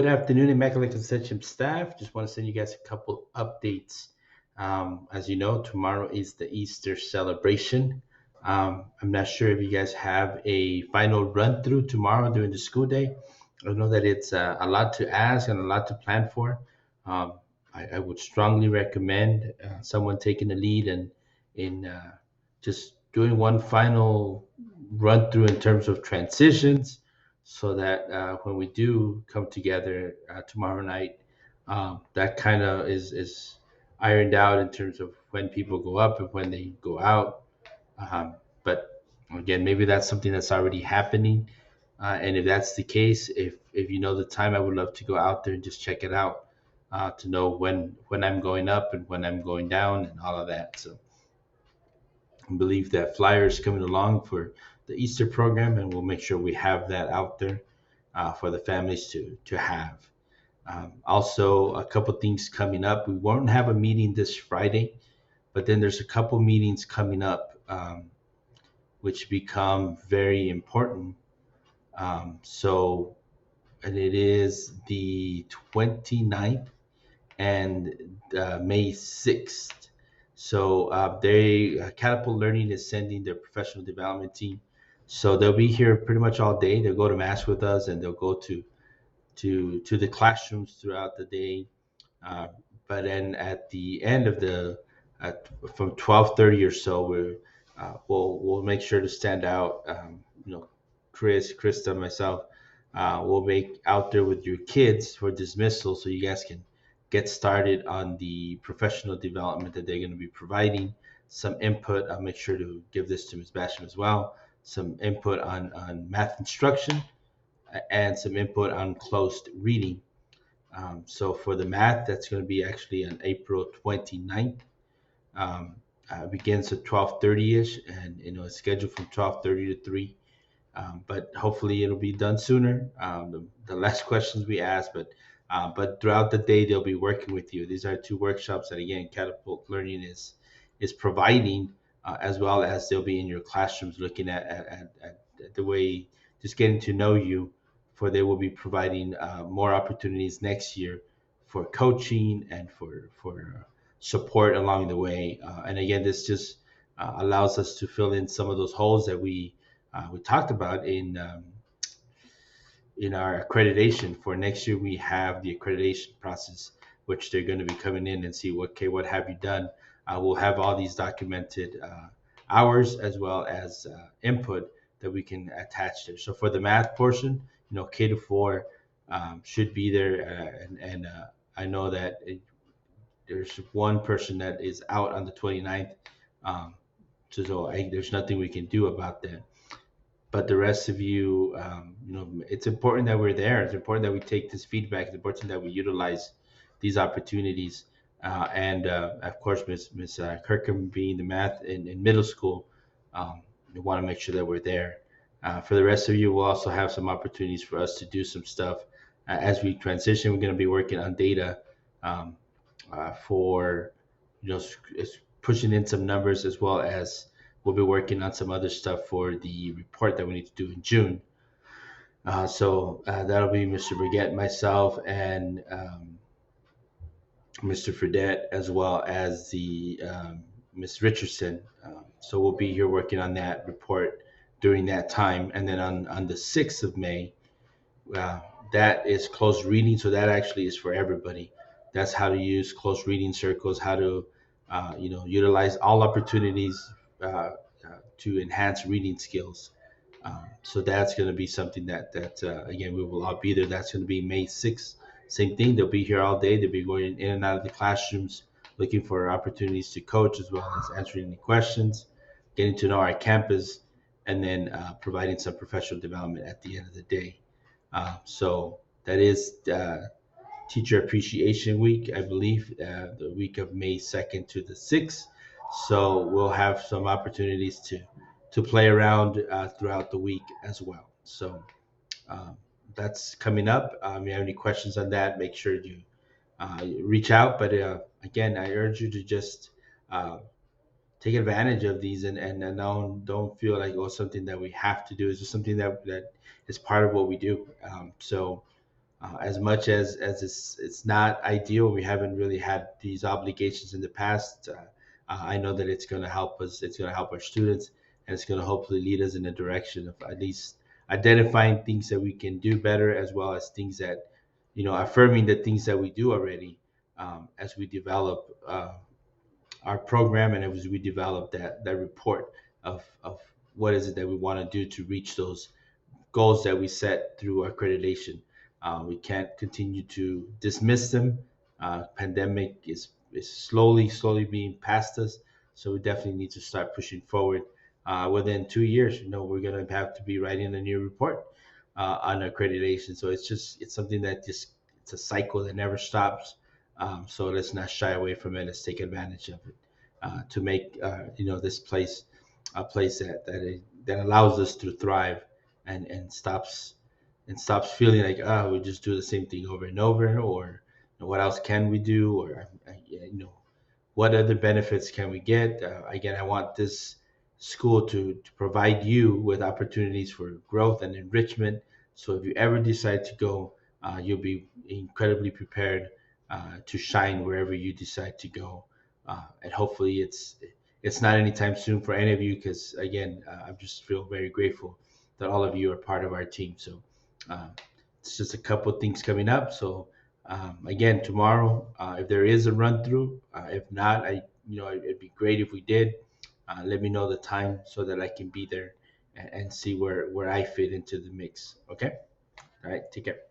afternoon, Immaculate Conception staff. Just want to send you guys a couple updates. As you know, tomorrow is the Easter celebration. I'm not sure if you guys have a final run through tomorrow during the school day. I know that it's a lot to ask and a lot to plan for. I would strongly recommend someone taking the lead and in just doing one final run through in terms of transitions so that when we do come together tomorrow night, that kind of is ironed out in terms of when people go up and when they go out. But again, maybe that's something that's already happening. And if that's the case, if you know the time, I would love to go out there and just check it out to know when I'm going up and when I'm going down and all of that. So I believe that flyer is coming along for the Easter program, and we'll make sure we have that out there for the families to have. Also, a couple things coming up. We won't have a meeting this Friday, but then there's a couple meetings coming up which become very important. And it is the 29th and May 6th. So Catapult Learning is sending their professional development team. So they'll be here pretty much all day. They'll go to mass with us and they'll go to the classrooms throughout the day. Uh, but then at the end of from 12:30 or so, we'll make sure to stand out. Chris, Krista, myself, we'll make out there with your kids for dismissal, so you guys can get started on the professional development that they're going to be providing. Some input. I'll make sure to give this to Ms. Basham as well. Some input on math instruction and some input on closed reading. So for the math, that's going to be actually on April 29th. Begins at 12:30ish, and it's scheduled from 12:30 to 3. But hopefully it'll be done sooner. The less questions we ask, but throughout the day they'll be working with you. These are two workshops that again Catapult Learning is providing, as well as they'll be in your classrooms looking at the way, just getting to know you. For they will be providing more opportunities next year for coaching and for support along the way. And again, this just allows us to fill in some of those holes that we talked about in our accreditation. For next year. We have the accreditation process, which they're going to be coming in and see what have you done. We'll have all these documented hours as well as input that we can attach there. So for the math portion, K to 4 should be there, and I know that there's one person that is out on the 29th. There's nothing we can do about that. But the rest of you, it's important that we're there. It's important that we take this feedback. It's important that we utilize these opportunities. And of course, Miss Kirkham being the math in middle school, we want to make sure that we're there. For the rest of you, we'll also have some opportunities for us to do some stuff as we transition. We're going to be working on data for, pushing in some numbers, as well as we'll be working on some other stuff for the report that we need to do in June. So that'll be Mr. Brigette, myself, and Mr. Fredette, as well as the Ms. Richardson. So we'll be here working on that report during that time. And then on the 6th of May, that is closed reading. So that actually is for everybody. That's how to use closed reading circles, how to utilize all opportunities to enhance reading skills. So that's going to be something that again, we will all be there. That's going to be May 6th. Same thing. They'll be here all day. They'll be going in and out of the classrooms, looking for opportunities to coach, as well as answering any questions, getting to know our campus, and then providing some professional development at the end of the day. So that is Teacher Appreciation Week, I believe, the week of May 2nd to the 6th. So we'll have some opportunities to play around throughout the week as well. So that's coming up. If you have any questions on that, make sure you reach out. But again, I urge you to just take advantage of these and don't feel like something that we have to do. It's just something that is part of what we do. So as much as it's not ideal, we haven't really had these obligations in the past. I know that it's going to help us. It's going to help our students, and it's going to hopefully lead us in a direction of at least identifying things that we can do better, as well as things that, affirming the things that we do already, as we develop our program and as we develop that report of what is it that we want to do to reach those goals that we set through accreditation. We can't continue to dismiss them. Pandemic is slowly being past us, so we definitely need to start pushing forward. Within 2 years, we're gonna have to be writing a new report on accreditation. So it's something that just it's a cycle that never stops. So let's not shy away from it. Let's take advantage of it to make this place a place that allows us to thrive and stops feeling like we just do the same thing over and over, or what else can we do, or what other benefits can we get. Again, I want this school to provide you with opportunities for growth and enrichment. So if you ever decide to go, you'll be incredibly prepared to shine wherever you decide to go. And hopefully it's not anytime soon for any of you, because again, I just feel very grateful that all of you are part of our team. So uh, it's just a couple of things coming up. So again, tomorrow, if there is a run through, if not, it'd be great if we did. Let me know the time so that I can be there and see where I fit into the mix. Okay. All right. Take care.